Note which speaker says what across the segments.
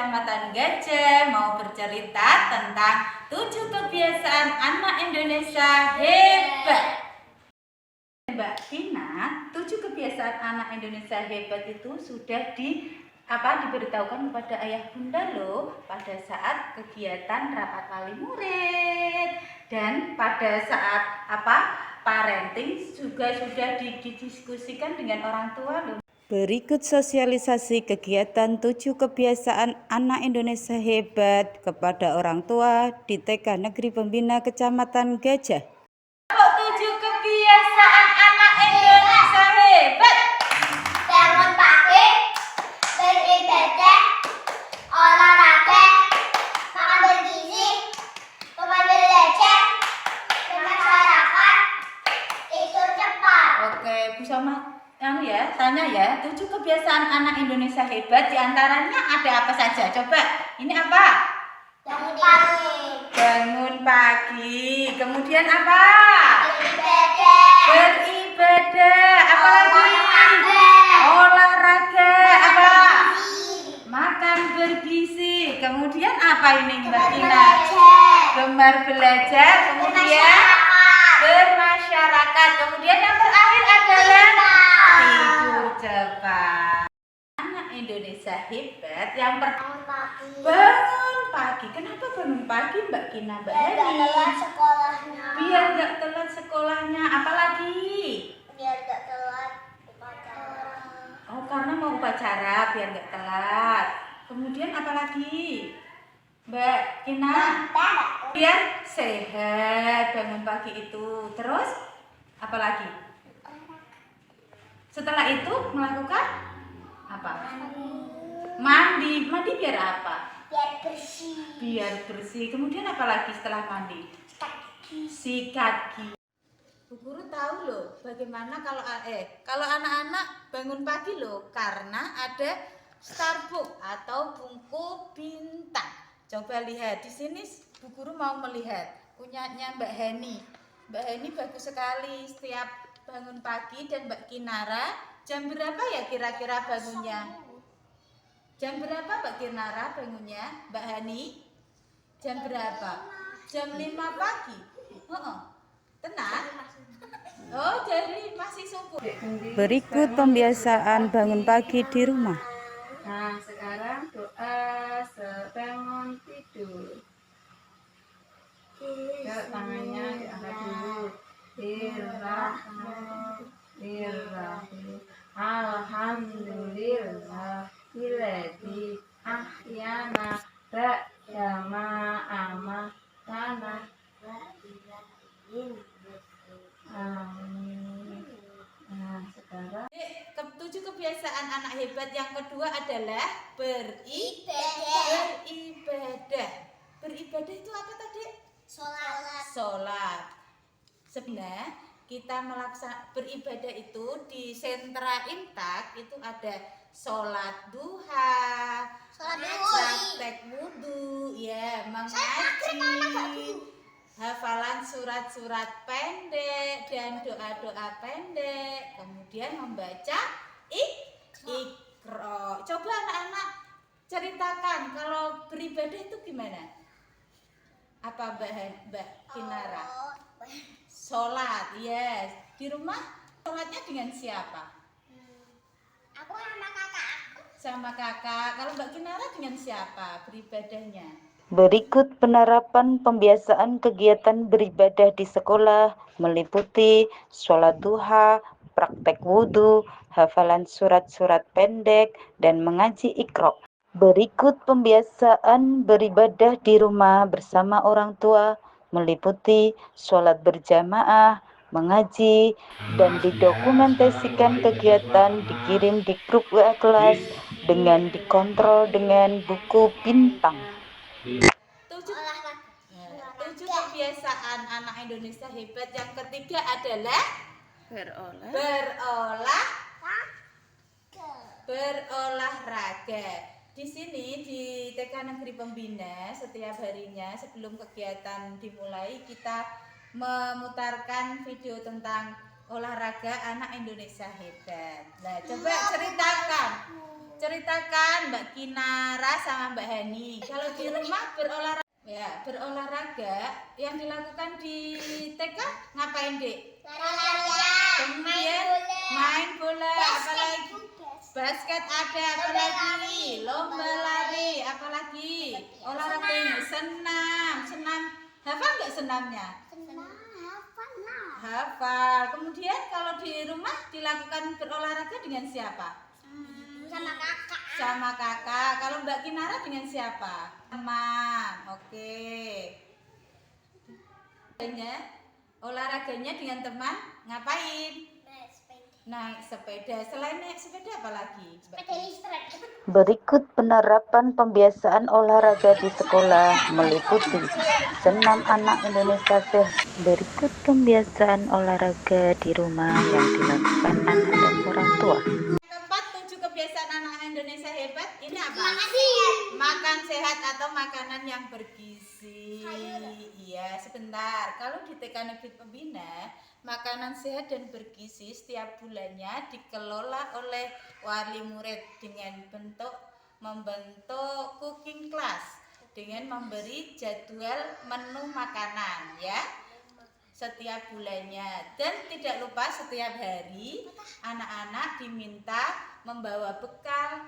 Speaker 1: Kecamatan Gajah mau bercerita tentang 7 kebiasaan anak Indonesia hebat. Mbak Tina, 7 kebiasaan anak Indonesia hebat itu sudah diberitahukan kepada ayah bunda loh pada saat kegiatan rapat wali murid dan pada saat parenting juga sudah didiskusikan dengan orang tua loh. Berikut sosialisasi kegiatan 7 kebiasaan anak Indonesia hebat kepada orang tua di TK Negeri Pembina Kecamatan Gajah. 7 kebiasaan anak Indonesia hebat.
Speaker 2: Bangun pagi, beribadah, olahraga, makan bergizi, teman belajar, bermasyarakat, tidur cepat.
Speaker 1: Oke, Bu Sama tanya ya, 7 kebiasaan anak Indonesia hebat diantaranya ada apa saja? Coba, ini apa?
Speaker 2: Bangun pagi,
Speaker 1: Bangun pagi. Kemudian apa?
Speaker 2: beribadah,
Speaker 1: Beribadah. Apa lagi? Olahraga. Apa? Makan bergizi. Kemudian apa ini Mbak Tina? Gemar belajar. Kemudian bermasyarakat. Kemudian yang terakhir adalah tidur cepat. Anak Indonesia hebat yang pertama bangun pagi. Kenapa bangun pagi Mbak Kina, Mbak
Speaker 2: biar gak
Speaker 1: Heni?
Speaker 2: telat sekolahnya.
Speaker 1: Biar gak telat sekolahnya. Apalagi?
Speaker 2: Biar gak telat upacara.
Speaker 1: Oh, karena mau upacara biar gak telat. Kemudian apalagi Mbak Kina? Biar sehat bangun pagi itu. Terus apalagi? Setelah itu melakukan apa? Mandi. Mandi biar apa?
Speaker 2: Biar bersih.
Speaker 1: Biar bersih. Kemudian apalagi setelah mandi? Sikat gigi. Bu Guru tahu loh bagaimana kalau anak-anak bangun pagi loh, karena ada Starbook atau buku bintang. Coba lihat di sini, Bu Guru mau melihat punyanya Mbak Heni. Mbak Heni bagus sekali setiap bangun pagi. Dan Mbak Kinara, jam berapa ya kira-kira bangunnya? Jam berapa Mbak Kinara bangunnya? Mbak Hani? Jam berapa? Jam 5 pagi. Tenang. Oh, jadi masih subuh. Berikut pembiasaan bangun pagi di rumah. Nah, sekarang doa bangun tidur. Tangannya diangkat dulu. Bismillahirrahmanirrahim. Alhamdulillah illadzi ahyana ba'da ma amatana. Amin. Nah, sekarang 7 kebiasaan anak hebat yang kedua adalah beribadah. Beribadah itu apa tadi? Sholat. Sebenarnya kita beribadah itu di sentra Intak itu ada sholat duha, praktek wudhu, ya, mengaji, hafalan surat-surat pendek dan doa-doa pendek, kemudian membaca Iqra. Coba anak-anak ceritakan kalau beribadah itu gimana? Apa Mbak Kinara? Sholat, yes. Di rumah sholatnya dengan siapa?
Speaker 2: Aku sama kakak aku.
Speaker 1: Sama kakak. Kalau Mbak Kinara dengan siapa beribadahnya?
Speaker 3: Berikut penerapan pembiasaan kegiatan beribadah di sekolah meliputi sholat duha, praktek wudhu, hafalan surat-surat pendek, dan mengaji Iqra. Berikut pembiasaan beribadah di rumah bersama orang tua meliputi sholat berjamaah, mengaji, dan didokumentasikan kegiatan dikirim di grup WA kelas dengan dikontrol dengan buku bintang.
Speaker 1: 7 kebiasaan anak Indonesia hebat yang ketiga adalah berolahraga. Di sini di TK Negeri Pembina setiap harinya sebelum kegiatan dimulai kita memutarkan video tentang olahraga anak Indonesia hebat. Nah, coba ceritakan Mbak Kinara sama Mbak Hani. Kalau di rumah berolahraga yang dilakukan di TK ngapain, Dek?
Speaker 2: Lari-larian.
Speaker 1: Kemudian main bola, apalagi basket ada, apalagi lomba lari, apalagi olahraga ini senam. Hafal nggak senamnya? Hafal. Kemudian kalau di rumah dilakukan berolahraga dengan siapa? Sama kakak. Kalau Mbak Kinara dengan siapa? Teman. Oke. Olahraganya dengan teman ngapain? Naik sepeda. Selain naik sepeda apa lagi?
Speaker 3: Berikut penerapan pembiasaan olahraga di sekolah meliputi senam anak Indonesia sehat. Berikut pembiasaan olahraga di rumah yang dilakukan anak dan orang tua.
Speaker 1: Keempat, 7 kebiasaan anak Indonesia hebat. Ini apa? Makan sehat atau makanan yang bergizi. Iya, sebentar. Kalau di TK Negeri Pembina, makanan sehat dan bergizi setiap bulannya dikelola oleh wali murid dengan membentuk cooking class dengan memberi jadwal menu makanan ya setiap bulannya, dan tidak lupa setiap hari anak-anak diminta membawa bekal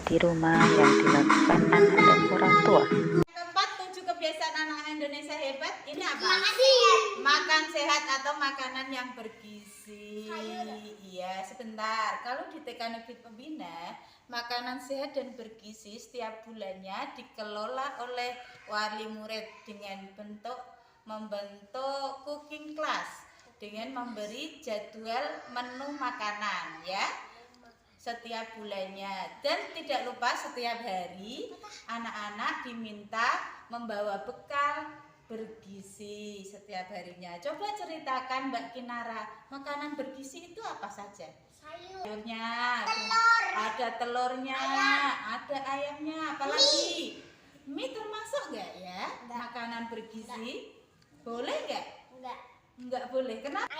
Speaker 3: di rumah yang dilakukan anak dan orang tua.
Speaker 1: Keempat, 7 kebiasaan anak Indonesia hebat. Ini apa? Makan sehat atau makanan yang bergizi. Iya, sebentar. Kalau di TK Negeri Pembina, makanan sehat dan bergizi setiap bulannya dikelola oleh wali murid dengan membentuk cooking class dengan memberi jadwal menu makanan ya setiap bulannya, dan tidak lupa setiap hari anak-anak diminta membawa bekal bergizi setiap harinya. Coba ceritakan Mbak Kinara, makanan bergizi itu apa saja? Sayurnya, ada telurnya, ada ayamnya, apalagi mie termasuk nggak ya? Makanan bergizi boleh nggak? Nggak boleh. Kenapa?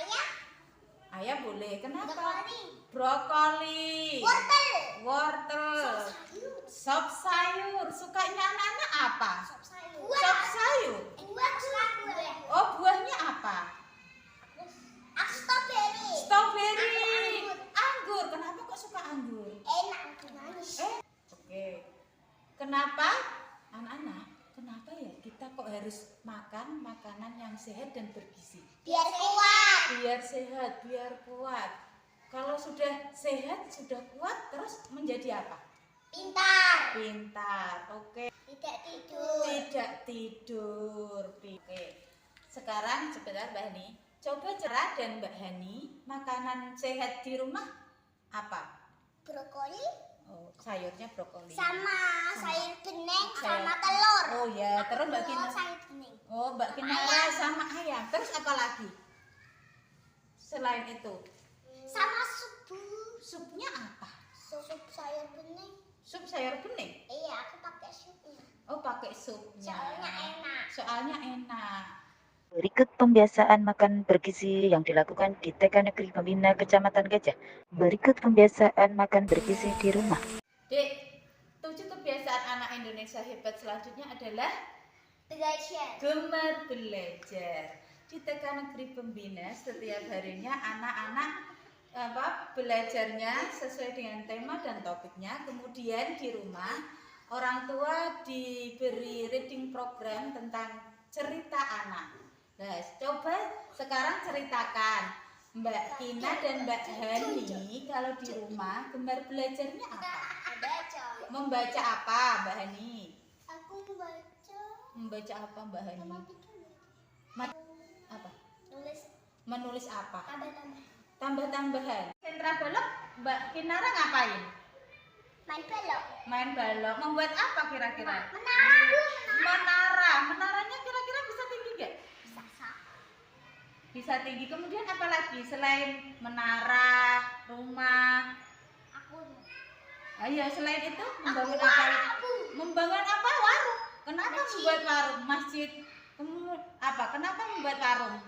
Speaker 1: Ayam boleh. Kenapa? Brokoli. Wortel. Sop sayur. Sukanya anak-anak apa? Sop sayur. Oh, buahnya apa? Strawberry. Anggur. Kenapa kok suka anggur? Oke. Kenapa? Anak-anak, kenapa ya kita kok harus makan makanan yang sehat dan bergizi?
Speaker 2: Biar kuat.
Speaker 1: Biar sehat, biar kuat. Kalau sudah sehat, sudah kuat, terus menjadi apa? Pintar. Oke. Tidak tidur. Oke. Sekarang sebentar Mbak Hani. Coba Cerah dan Mbak Hani, makanan sehat di rumah apa?
Speaker 2: Brokoli
Speaker 1: Oh, sayurnya brokoli.
Speaker 2: sama sayur bening sama telur.
Speaker 1: Oh ya, terus Mbak
Speaker 2: Telur,
Speaker 1: Kinara.
Speaker 2: sayur bening.
Speaker 1: Oh, Mbak Kinara sama ayam. Terus apa lagi? Selain itu,
Speaker 2: Sama sup.
Speaker 1: supnya apa?
Speaker 2: Sup sayur bening.
Speaker 1: Sup sayur bening.
Speaker 2: Iya, aku pakai supnya.
Speaker 1: Oh, pakai supnya.
Speaker 2: Soalnya enak.
Speaker 1: Soalnya enak.
Speaker 3: Berikut pembiasaan makan bergizi yang dilakukan di TK Negeri Pembina Kecamatan Gajah. Berikut pembiasaan makan bergizi di rumah.
Speaker 1: Dek, 7 kebiasaan anak Indonesia hebat selanjutnya adalah
Speaker 2: Belajar.
Speaker 1: gemar belajar. Di TK Negeri Pembina setiap harinya anak-anak belajarnya sesuai dengan tema dan topiknya. Kemudian di rumah orang tua diberi reading program tentang cerita anak. Nah, coba sekarang ceritakan Mbak Kina dan Mbak Hani, kalau di rumah gemar belajarnya apa? Membaca apa Mbak Hani?
Speaker 2: Aku membaca.
Speaker 1: Membaca apa Mbak Hani? Apa? Menulis apa?
Speaker 2: Tambah-tambah.
Speaker 1: Tambah-tambahan. Sentra balok Mbak Kinara ngapain?
Speaker 2: Main balok.
Speaker 1: Main balok. Membuat apa kira-kira?
Speaker 2: Menara.
Speaker 1: Menaranya kira-kira bisa tinggi nggak? Bisa tinggi. Kemudian apa lagi selain menara, rumah? Ayo, selain itu membangun apa? Membangun apa? Warung. Kenapa membuat warung? Masjid. Apa? Kenapa membuat warung?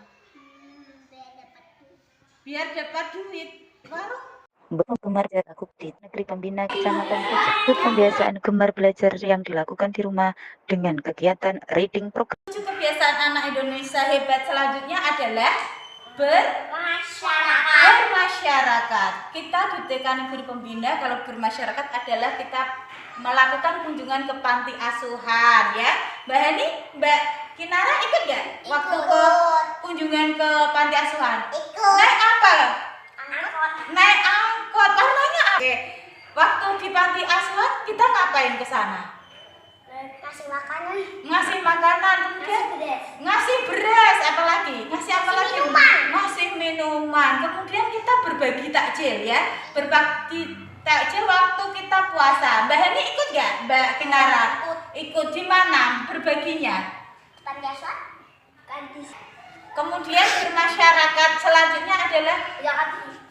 Speaker 1: Biar dapat duit. Warung.
Speaker 3: Mbak Gemar dilakukan di Negeri Pembina Kecamatan Gajah. Ikut pembiasaan gemar belajar yang dilakukan di rumah dengan kegiatan reading program.
Speaker 1: Kebiasaan anak Indonesia hebat selanjutnya adalah
Speaker 2: Masyarakat.
Speaker 1: bermasyarakat. Kita di TK Negeri Pembina kalau bermasyarakat adalah kita melakukan kunjungan ke panti asuhan ya. Mbak Hani, Mbak Kinara ikut nggak waktu ke kunjungan ke panti asuhan?
Speaker 2: Ikut.
Speaker 1: Naik apa?
Speaker 2: Angkot.
Speaker 1: Naik angkot. Warnanya apa? Oke. Waktu di panti asuhan kita ngapain ke sana?
Speaker 2: Kasih makanan.
Speaker 1: Ngasih makanan, kemudian ngasih beras, apalagi ngasih apa lagi?
Speaker 2: Minuman.
Speaker 1: Ngasih minuman. Kemudian kita berbagi takjil ya, berbagi takjil waktu kita puasa. Mbak Hani ikut nggak, Mbak Kinara? Ikut di mana berbaginya?
Speaker 2: Panti asuhan.
Speaker 1: Kemudian bermasyarakat selanjutnya adalah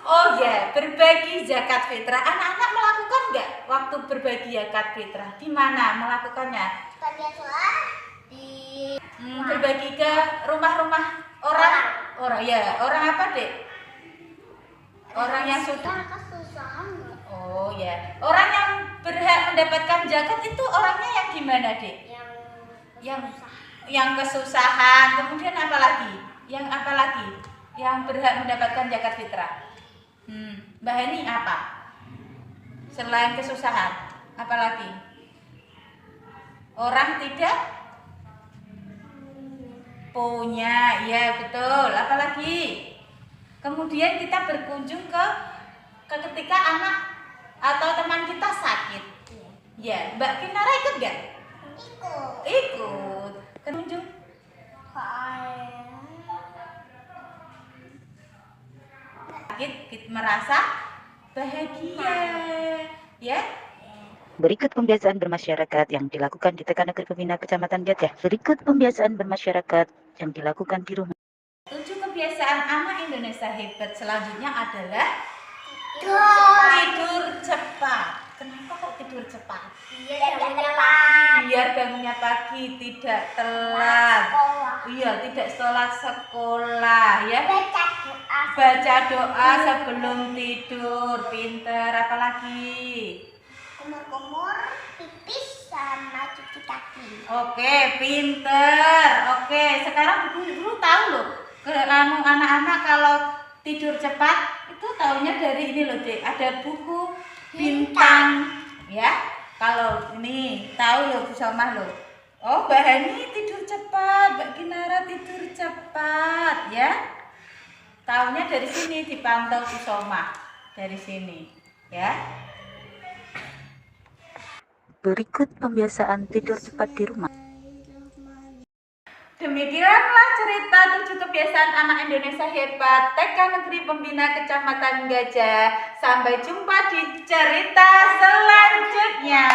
Speaker 1: oh ya, berbagi zakat fitrah. Anak-anak melakukan nggak waktu berbagi zakat fitrah? Di mana melakukannya?
Speaker 2: Panti asuhan di
Speaker 1: Berbagi ke rumah-rumah orang ya, orang apa dek? Orang yang sudah
Speaker 2: kesusahan.
Speaker 1: oh ya, orang yang berhak mendapatkan zakat itu orangnya yang gimana dek? Yang kesusahan. Kemudian apa lagi? Yang apa lagi? Yang berhak mendapatkan zakat fitrah? Mbak Hani apa? Selain kesusahan, apa lagi? Orang tidak punya, ya betul. Apalagi? Kemudian kita berkunjung ke ketika anak atau teman kita sakit. Ya, Mbak Kinara ikut nggak? Ikut. Kunjung. Sakit, kita merasa bahagia, ya.
Speaker 3: Berikut pembiasaan bermasyarakat yang dilakukan di TK Negeri Pembina Kecamatan Gajah. Berikut pembiasaan bermasyarakat yang dilakukan di rumah.
Speaker 1: 7 kebiasaan anak Indonesia hebat selanjutnya adalah tidur cepat. Kenapa kok tidur cepat? Biar bangunnya pagi, tidak telat. Iya, tidak sholat sekolah ya. Baca doa sebelum tidur, pinter. Apalagi?
Speaker 2: Kumur-kumur, pipis, sama cuci kaki.
Speaker 1: Oke, pinter. Oke, sekarang dulu tahu loh. Anak-anak kalau tidur cepat itu taunya dari ini loh, Dek. Ada buku bintang, ya. Kalau ini tahu loh Bu Somah loh. Oh, Mbak Hani tidur cepat, Mbak Kinara tidur cepat, ya. Taunya dari sini dipantau Bu Somah dari sini, ya.
Speaker 3: Berikut pembiasaan tidur cepat di rumah.
Speaker 1: Demikianlah cerita 7 kebiasaan anak Indonesia hebat TK Negeri Pembina Kecamatan Gajah. Sampai jumpa di cerita selanjutnya.